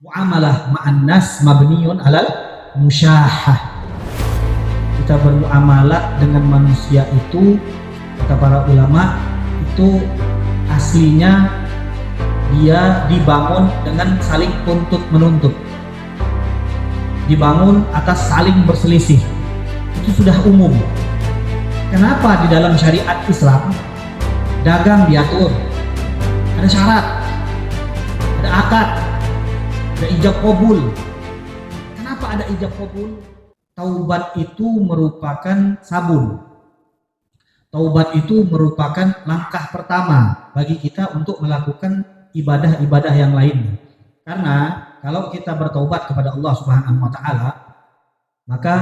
Muamalah ma'an nas mabniun alal musyahah. Kita bermuamalah dengan manusia itu, kata para ulama, itu aslinya dia dibangun dengan saling tuntut menuntut, dibangun atas saling berselisih. Itu sudah umum. Kenapa di dalam syariat Islam dagang diatur, ada syarat, ada akad, ada ijab qabul. Kenapa ada ijab qabul? Taubat itu merupakan sabun. Taubat itu merupakan langkah pertama bagi kita untuk melakukan ibadah-ibadah yang lain. Karena kalau kita bertaubat kepada Allah Subhanahu wa taala, maka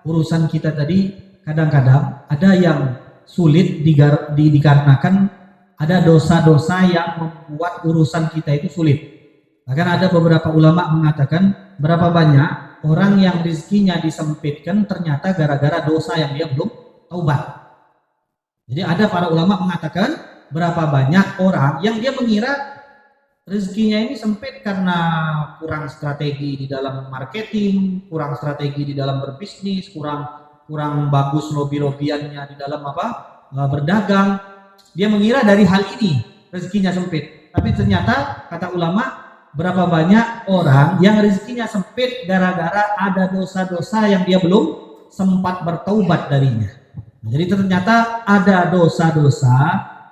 urusan kita tadi kadang-kadang ada yang sulit dikarenakan ada dosa-dosa yang membuat urusan kita itu sulit. Bahkan ada beberapa ulama mengatakan berapa banyak orang yang rezekinya disempitkan ternyata gara-gara dosa yang dia belum taubat. Jadi ada para ulama mengatakan berapa banyak orang yang dia mengira rezekinya ini sempit karena kurang strategi di dalam marketing, kurang strategi di dalam berbisnis, kurang bagus lobby-lobbyannya di dalam berdagang. Dia mengira dari hal ini rezekinya sempit. Tapi ternyata kata ulama berapa banyak orang yang rezekinya sempit gara-gara ada dosa-dosa yang dia belum sempat bertaubat darinya. Jadi ternyata ada dosa-dosa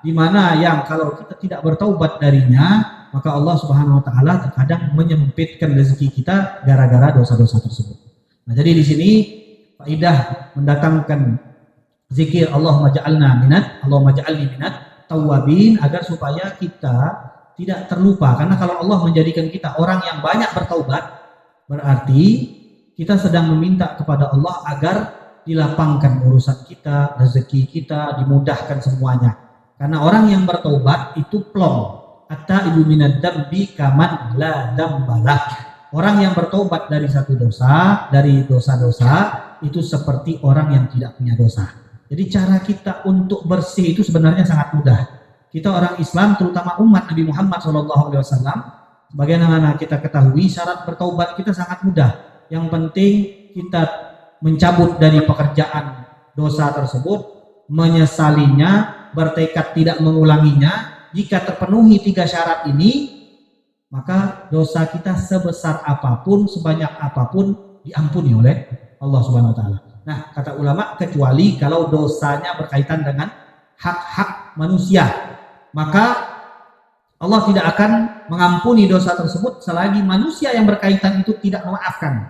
di mana yang kalau kita tidak bertaubat darinya, maka Allah Subhanahu wa taala terkadang menyempitkan rezeki kita gara-gara dosa-dosa tersebut. Nah, jadi di sini faidah mendatangkan zikir Allahumma ja'alni minat tawwabin agar supaya kita tidak terlupa. Karena kalau Allah menjadikan kita orang yang banyak bertaubat, berarti kita sedang meminta kepada Allah agar dilapangkan urusan kita, rezeki kita, dimudahkan semuanya. Karena orang yang bertaubat itu plong. At-taibu minad dambi kaman la dambalah. Orang yang bertaubat dari satu dosa, dari dosa-dosa, itu seperti orang yang tidak punya dosa. Jadi cara kita untuk bersih itu sebenarnya sangat mudah. Kita orang Islam, terutama umat Nabi Muhammad SAW, sebagaimana kita ketahui syarat bertaubat kita sangat mudah. Yang penting kita mencabut dari pekerjaan dosa tersebut, menyesalinya, bertekad tidak mengulanginya. Jika terpenuhi 3 syarat ini, maka dosa kita sebesar apapun, sebanyak apapun diampuni oleh Allah Subhanahu wa taala. Nah, kata ulama, kecuali kalau dosanya berkaitan dengan hak-hak manusia, maka Allah tidak akan mengampuni dosa tersebut selagi manusia yang berkaitan itu tidak memaafkan.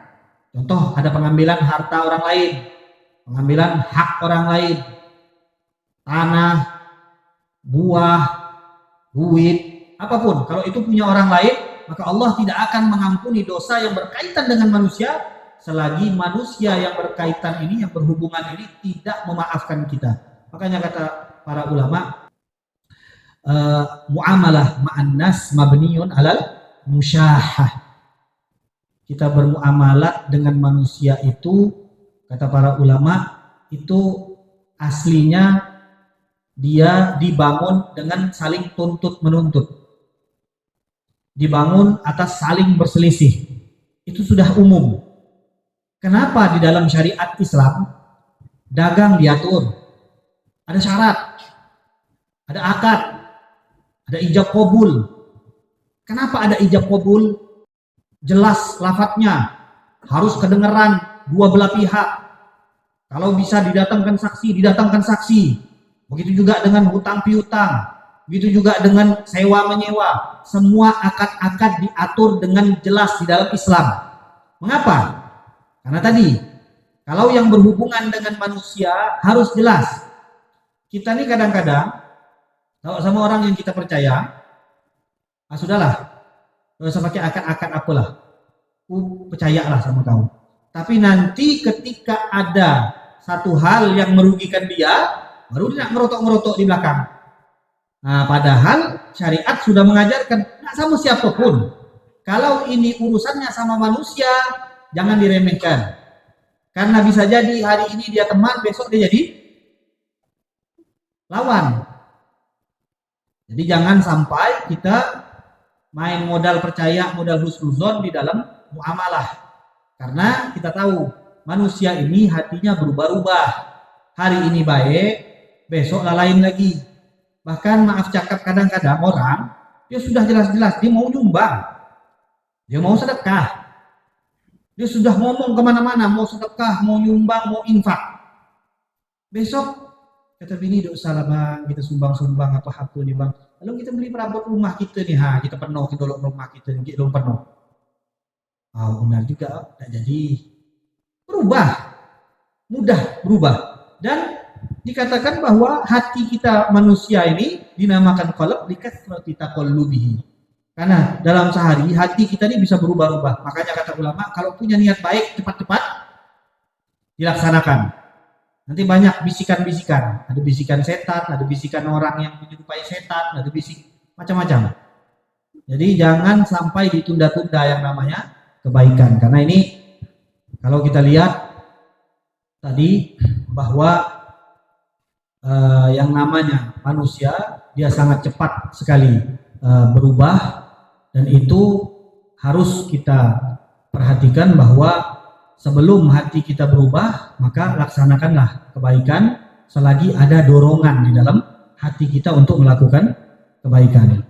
Contoh, ada pengambilan harta orang lain, pengambilan hak orang lain, tanah, buah, duit, apapun. Kalau itu punya orang lain, maka Allah tidak akan mengampuni dosa yang berkaitan dengan manusia selagi manusia yang berkaitan ini, yang berhubungan ini tidak memaafkan kita. Makanya kata para ulama, muamalah ma'an nas mabniun alal musyahah. Kita bermuamalah dengan manusia itu, kata para ulama, itu aslinya dia dibangun dengan saling tuntut menuntut, dibangun atas saling berselisih. Itu sudah umum. Kenapa di dalam syariat Islam dagang diatur, ada syarat, ada akad, ada ijab qabul. Kenapa ada ijab qabul? Jelas lafadznya, harus kedengeran dua belah pihak. Kalau bisa didatangkan saksi. Begitu juga dengan hutang piutang, begitu juga dengan sewa menyewa. Semua akad-akad diatur dengan jelas di dalam Islam. Mengapa? Karena tadi, kalau yang berhubungan dengan manusia harus jelas. Kita ini kadang-kadang kalau sama orang yang kita percaya, sudahlah, gak usah pakai akad-akad apalah, percayalah sama kamu. Tapi nanti ketika ada satu hal yang merugikan dia, baru dia ngerotok-ngerotok di belakang. Nah, padahal syariat sudah mengajarkan nggak sama siapapun. Kalau ini urusannya sama manusia, jangan diremehkan. Karena bisa jadi hari ini dia teman, besok dia jadi lawan. Jadi jangan sampai kita main modal percaya, modal husnuzon di dalam muamalah. Karena kita tahu manusia ini hatinya berubah-ubah. Hari ini baik, besok lain lagi. Bahkan maaf cakap kadang-kadang orang, dia sudah jelas-jelas dia mau nyumbang, dia mau sedekah, dia sudah ngomong kemana-mana mau sedekah, mau nyumbang, mau infak. Besok kata bini, tidak usah lah bang, kita sumbang-sumbang apa hatu nih bang. Lalu kita beli perabot rumah kita nih, kita penuh kita rumah kita nih, belum penuh. Benar juga, tidak jadi. Berubah, mudah berubah. Dan dikatakan bahwa hati kita manusia ini dinamakan qalb likathrati taqallubihi. Karena dalam sehari hati kita ini bisa berubah-ubah. Makanya kata ulama, kalau punya niat baik cepat-cepat dilaksanakan. Nanti banyak bisikan-bisikan, ada bisikan setan, ada bisikan orang yang menyerupai setan, ada bisik macam-macam. Jadi jangan sampai ditunda-tunda yang namanya kebaikan. Karena ini kalau kita lihat tadi bahwa yang namanya manusia dia sangat cepat sekali berubah, dan itu harus kita perhatikan bahwa sebelum hati kita berubah, maka laksanakanlah kebaikan selagi ada dorongan di dalam hati kita untuk melakukan kebaikan.